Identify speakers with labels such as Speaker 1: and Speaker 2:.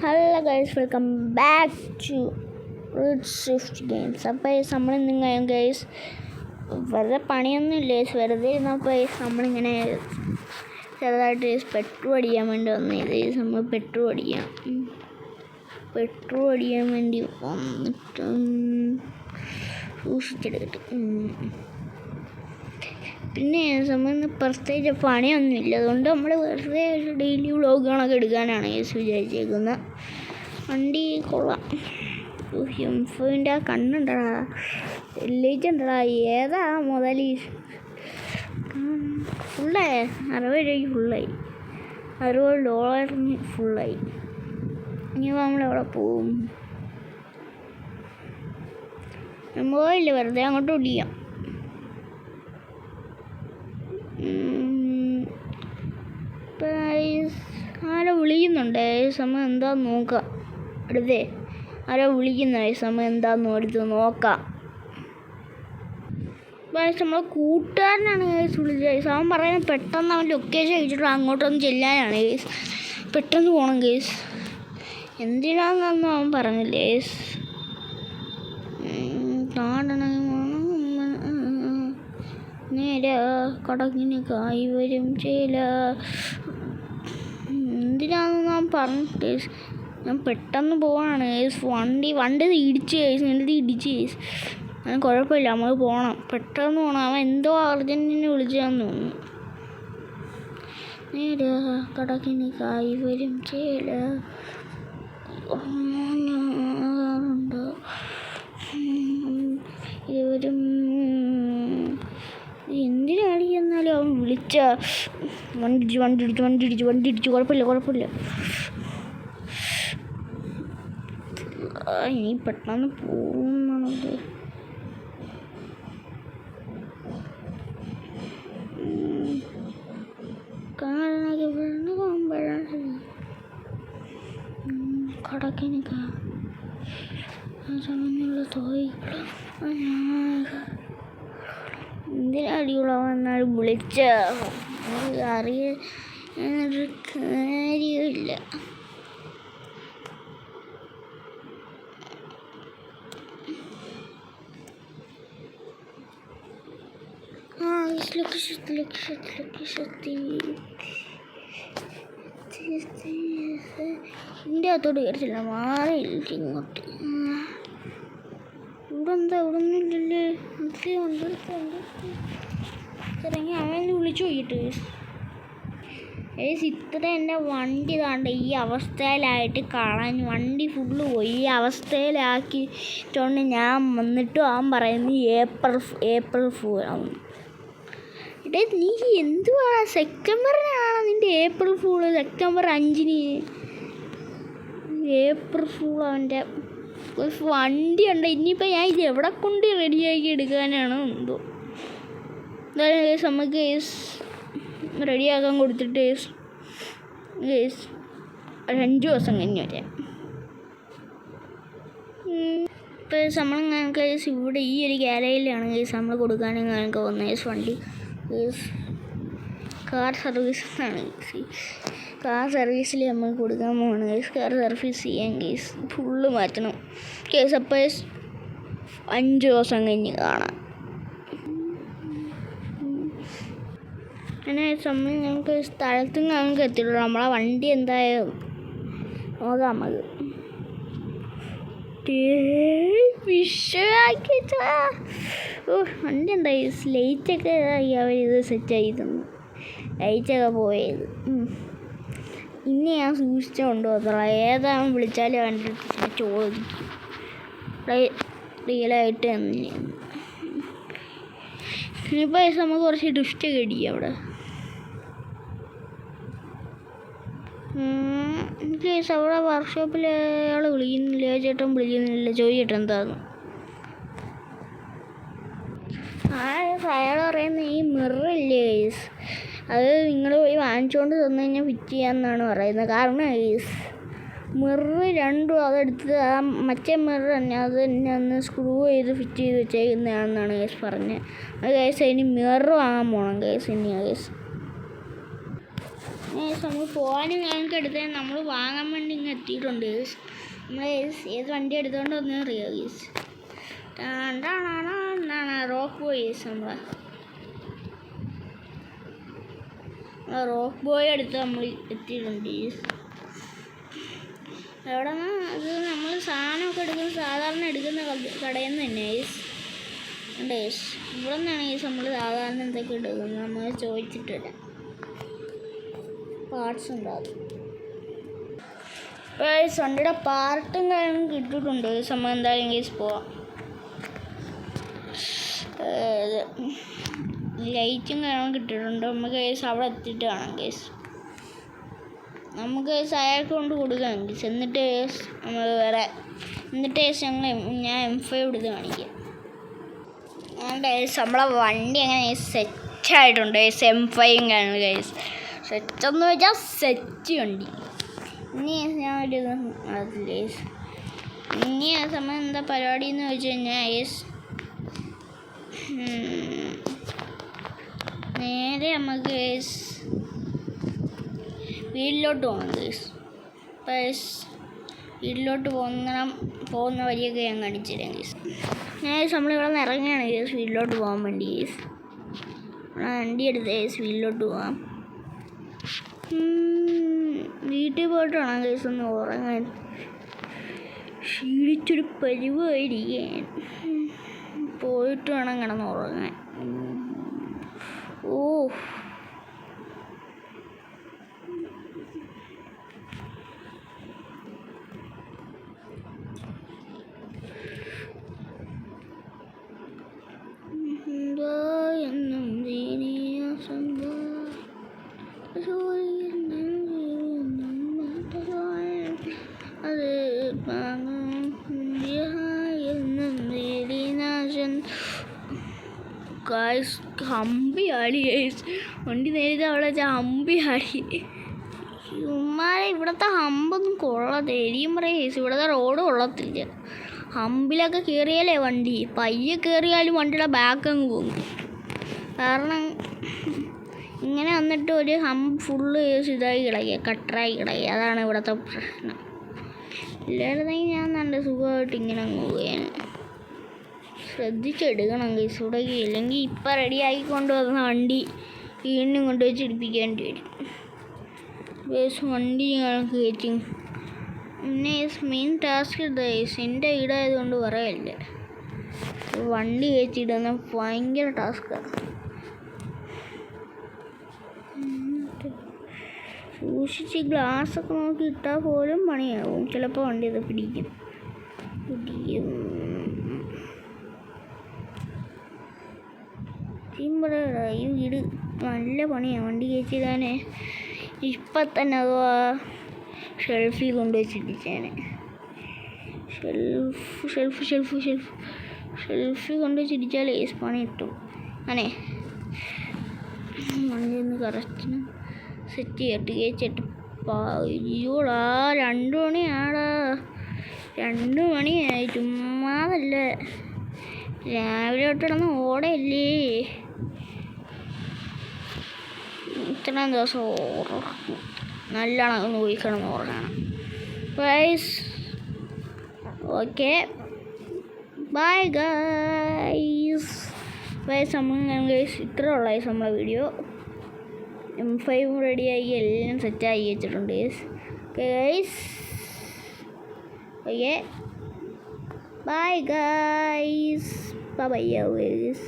Speaker 1: Hello guys, welcome back to Rich Swift Games. അപ്പോൾ നമ്മളിന്ന് guys വെറുതെ പണിയൊന്നുമില്ല, വെറുതെ ഇരുന്നപ്പോൾ നമ്മളിങ്ങനെ ചെറുതായിട്ട് പെട്രോൾ അടിക്കാൻ വേണ്ടി വന്നത്. നമ്മൾ പെട്രോൾ അടിക്കാൻ വേണ്ടി വന്നിട്ട് സൂക്ഷിച്ചെടുത്തിട്ട് പിന്നെ നമ്മളിന്ന് പ്രത്യേകിച്ച് പണിയൊന്നുമില്ല, അതുകൊണ്ട് നമ്മൾ വെറുതെ ഡെയിലി വ്ളോഗുകളൊക്കെ എടുക്കാനാണ് വിചാരിച്ചേക്കുന്നത്. വണ്ടി കൊള്ളാം, എംഫോൻ്റെ ആ കണ്ണുണ്ടടാ, എല്ലേജ് ഉണ്ടടാ, ഏതാ മുതൽ ഫുള്ളായി. 60 രൂപയ്ക്ക് ഫുള്ളായി, $60 ഫുള്ളായി. ഇനി നമ്മളെവിടെ പോവും? പോയില്ല, വെറുതെ അങ്ങോട്ട് ഓടിക്കാം. ആരോ വിളിക്കുന്നുണ്ട്, സമയം എന്താന്ന് നോക്കാം. അടുത്തേ ആരോ വിളിക്കുന്ന സമയം എന്താന്ന് എടുത്ത് നോക്കാം. നമ്മളെ കൂട്ടുകാരനാണ് വിളിച്ചത്. അവൻ പറയുന്നത് പെട്ടെന്ന് അവൻ ലൊക്കേഷൻ അയച്ചിട്ട് അങ്ങോട്ടൊന്ന് ചെല്ലാനാണ് പെട്ടെന്ന് പോകണം കേസ്. എന്തിനാന്നൊന്നും അവൻ പറഞ്ഞില്ലേ നേരെ കടക്കിന് കായ് വരും ചേല. എന്തിനാണെന്ന് ഞാൻ പറഞ്ഞു. ഞാൻ പെട്ടെന്ന് പോവാണ്. വണ്ടി ഇടിച്ച് ഞാൻ കുഴപ്പമില്ല, നമ്മൾ പോകണം, പെട്ടെന്ന് പോകണം. അവൻ എന്തോ അർജൻറ്റിനെ വിളിച്ചാന്ന് തോന്നുന്നു. നേരെ കടക്കിന് കായ് വരും ചേല. ഇവരും എന്തിനാണ് എന്നാലും അവൻ വിളിച്ച വണ്ടി ഇടിച്ചു കുഴപ്പമില്ല. ഇനി പെട്ടെന്ന് പോകുന്നത് കടക്കിന് സമയമുള്ള എന്തിനടിയുള്ളവന്നാലും വിളിച്ച അറിയൊരു കാര്യമില്ല. ഇതിൻ്റെ അകത്തോട്ട് കയറിച്ചില്ല, മാറിയില്ല ഇങ്ങോട്ട്. ഇവിടെ ഒന്നും ഇല്ലല്ലേ. ഇറങ്ങി അവൻ വിളിച്ചു പോയിട്ട് ഇത്ര എൻ്റെ വണ്ടി താണ്ട ഈ അവസ്ഥയിലായിട്ട് കളഞ്ഞ്, വണ്ടി ഫുള്ള് പോയി. ഈ അവസ്ഥയിലാക്കിയിട്ടുണ്ട് ഞാൻ വന്നിട്ടും അവൻ പറയുന്നത് ഏപ്രിൽ ഫൂൾ ആവുന്നു. നീ എന്തുവാ, സെപ്റ്റംബറിനാണ് നിൻ്റെ ഏപ്രിൽ ഫൂള്? സെപ്റ്റംബർ 5-ന് ഏപ്രിൽ ഫൂൾ. അവൻ്റെ വണ്ടി ഉണ്ട്. ഇനിയിപ്പോൾ ഞാൻ ഇത് എവിടെ കൊണ്ട് റെഡിയാക്കി എടുക്കാനാണ് എന്തോ. എന്തായാലും നമുക്ക് റെഡിയാക്കാൻ കൊടുത്തിട്ട് ഒരു 5 ദിവസം കഴിഞ്ഞ് വരാം. ഇപ്പോൾ നമ്മൾ ഇവിടെ ഈ ഒരു ഗാലറിയിലാണ് നമ്മൾ കൊടുക്കാനും ഞങ്ങൾക്ക് വന്നത് വണ്ടി. കാർ സർവീസാണ്, കാർ സർവീസിൽ നമ്മൾ കൊടുക്കാൻ പോകണം. കാർ സർവീസ് ചെയ്യാൻ ഫുള്ള് മാറ്റണം അപ്പോൾ 5 ദിവസം കഴിഞ്ഞ് കാണാം. അങ്ങനെ സമയം ഞങ്ങൾക്ക് സ്ഥലത്ത് ഞങ്ങൾക്ക് എത്തിയിട്ടുള്ളൂ. നമ്മളെ വണ്ടി എന്തായാലും നോക്കാം നമുക്ക്. വണ്ടി എന്തായി, ലൈറ്റൊക്കെ അവരിത് സെറ്റായി തന്നു, ലൈറ്റൊക്കെ പോയത്. ഇനി ഞാൻ സൂക്ഷിച്ച കൊണ്ടുപോകത്തുള്ള ഏതാണ് വിളിച്ചാലും അവൻ്റെ അടുത്ത് ചോദിക്കും റിയലായിട്ട് തന്നെ. ഇനിയിപ്പോൾ നമുക്ക് കുറച്ച് ട്വിസ്റ്റൊക്കെ അടിക്കാം അവിടെ. എനിക്ക് അവിടെ വർക്ക്ഷോപ്പിൽ അയാൾ വിളിക്കുന്നില്ല, ചേട്ടൻ വിളിക്കുന്നില്ല, ചോദിച്ചേട്ടൻ എന്താന്ന്. അയാൾ പറയുന്നത് ഈ മിററില്ലേ അത് നിങ്ങൾ പോയി വാങ്ങിച്ചുകൊണ്ട് തന്നു കഴിഞ്ഞാൽ ഫിറ്റ് ചെയ്യാമെന്നാണ് പറയുന്നത്. കാരണം മിറർ രണ്ടും അതെടുത്ത് ആ മറ്റേ മിറർ തന്നെ അത് തന്നെ ഒന്ന് സ്ക്രൂ ചെയ്ത് ഫിറ്റ് ചെയ്ത് വെച്ചേക്കുന്നതാണെന്നാണ് പറഞ്ഞത്. അത് അതിന് മിറർ വാങ്ങാൻ പോകണം ഇനി നമ്മൾ പോകാനും ഞങ്ങൾക്ക് എടുത്തത് നമ്മൾ വാങ്ങാൻ വേണ്ടി ഇങ്ങനെ എത്തിയിട്ടുണ്ട്. നമ്മൾ ഏത് വണ്ടി എടുത്തുകൊണ്ട് വന്നതെന്ന് അറിയാം ഗീസ്. റോക്ക് ബോയ് റോക്ക് ബോയ് എടുത്ത് നമ്മൾ എത്തിയിട്ടുണ്ട്. എവിടെ നിന്ന് അത് നമ്മൾ സാധനമൊക്കെ സാധാരണ എടുക്കുന്ന കടയിൽ നിന്ന് തന്നെ ഗൈസ്. ഇവിടെ നിന്നാണ് ഗൈസ് നമ്മൾ സാധാരണ എന്തൊക്കെ എടുക്കുന്നത് നമ്മൾ ചോദിച്ചിട്ട് വരാം. പാർട്സ് ഉണ്ടാകും ഗൈസ്. വണ്ടിയുടെ പാർട്ടും കാര്യങ്ങളും കിട്ടിയിട്ടുണ്ട് ഗൈസ്. നമ്മൾ എന്തായാലും ഗൈസ് പോവാം. ലൈറ്റും കാര്യങ്ങളും കിട്ടിയിട്ടുണ്ട്. നമുക്ക് ഗൈസ് അവിടെ എത്തിയിട്ട് കാണാം ഗൈസ്. നമുക്ക് ഗൈസ് അയാൾക്ക് കൊണ്ട് കൊടുക്കാം ഗൈസ്. എന്നിട്ട് ഗൈസ് നമ്മൾ വേറെ ഞാൻ M5 എടുത്ത് കാണിക്കാം. അതുകൊണ്ട് ഗൈസ് നമ്മളെ വണ്ടി അങ്ങനെ സെറ്റായിട്ടുണ്ട് ഗൈസ്. M5 കാണും ഗൈസ്. സെറ്റെന്ന് വെച്ചാൽ സെറ്റ് വണ്ടി. ഇനി ഞാൻ ഒരു ഗൈസ് ഇനി ആ സമയം എന്താ പരിപാടി എന്ന് വെച്ച് കഴിഞ്ഞാൽ ഗൈസ് നേരെ നമുക്ക് ഗൈസ് വീട്ടിലോട്ട് പോകണം ഗൈസ്. വീട്ടിലോട്ട് പോകുന്ന വഴിയൊക്കെ ഞാൻ കാണിച്ചു തരാം ഗൈസ്. നമ്മളിവിടെ നിന്ന് ഇറങ്ങിയാണ് ഗൈസ് വീട്ടിലോട്ട് പോകാൻ വേണ്ടി ഗൈസ്. വണ്ടി എടുത്ത് ഗൈസ് വീട്ടിലോട്ട് പോകാം. വീട്ടിൽ പോയിട്ട് വേണം ഗൈസ് ഒന്ന് ഉറങ്ങാൻ. ക്ഷീണിച്ചൊരു പരിവായിരിക്കാൻ. പോയിട്ട് വേണം കിടന്ന് ഉറങ്ങാൻ. ഓ ഗൈസ് ഹമ്പി ആടി ഗൈസ്. വണ്ടി നേരത്തെ അവിടെ വെച്ചാൽ ഹമ്പി ആടി. ഉമ്മാരെ ഇവിടുത്തെ ഹമ്പൊന്നും കൊള്ളത്തില്ല. എരിയും പറയാം ഗൈസ്. ഇവിടുത്തെ റോഡ് കൊള്ളത്തില്ല. ഹമ്പിലൊക്കെ കയറിയാലേ വണ്ടി പയ്യെ കയറിയാലും വണ്ടിയുടെ ബാക്ക് അങ്ങ് പോകും. കാരണം ഇങ്ങനെ വന്നിട്ട് ഒരു ഹമ്പ് ഫുള്ള് ഇതായി കിടക്കുക, കട്ടറായി കിടക്കുക. അതാണ് ഇവിടുത്തെ പ്രശ്നം. ഇല്ലായിരുന്നെങ്കിൽ ഞാൻ നല്ല സുഖമായിട്ട് ഇങ്ങനെ അങ്ങ് പോവുകയാണ്. ശ്രദ്ധിച്ചെടുക്കണം ഗൈസ്. ഇവിടെ ഇല്ലെങ്കിൽ ഇപ്പം റെഡിയാക്കി കൊണ്ടുവന്ന വണ്ടി വീണ്ടും കൊണ്ടുപോയി ചിടിപ്പിക്കേണ്ടി വരും ഗൈസ്. വണ്ടി ഞങ്ങൾക്ക് കയറ്റി പിന്നെ മെയിൻ ടാസ്ക് ഗൈസ് എൻ്റെ വീടായതുകൊണ്ട് പറയല്ല. വണ്ടി കയറ്റിയിടുന്ന ഭയങ്കര ടാസ്ക്കാണ്. സൂക്ഷിച്ച് ഗ്ലാസ്സൊക്കെ നോക്കി ഇട്ടാൽ പോലും പണിയാവും. ചിലപ്പോൾ വണ്ടി ഇത് പിടിക്കും. ഈ വീട് നല്ല പണിയാണ് വണ്ടി കയറ്റിയിടാനേ. ഇപ്പം തന്നെ അതോ ഷെൽഫിൽ കൊണ്ടുവച്ചിരിക്കാനെ. ഷെൽഫിൽ കൊണ്ടുവച്ചിരിച്ചാൽ പണി കിട്ടും. അങ്ങനെ വണ്ടി ഒന്ന് കറക്റ്റിന് സെറ്റ് ചെയ്തിട്ട് കയറ്റിട്ട് അയ്യോടാ 2 മണിയാടാ. 2 മണിയായി. ചുമ്മാതല്ല രാവിലെ തൊട്ട് കിടന്ന് ഓടയല്ലേ. ഇത്രയും ദിവസം നല്ലോണം ഒന്ന് പോയി കിടന്ന് ഓടണം ഗൈസ്. Okay bye guys. ഇത്ര ഉള്ള നമ്മളെ വീഡിയോ. M5 റെഡിയായി എല്ലാം സെറ്റായി വെച്ചിട്ടുണ്ട് guys. Guys okay bye guys. Bye guys.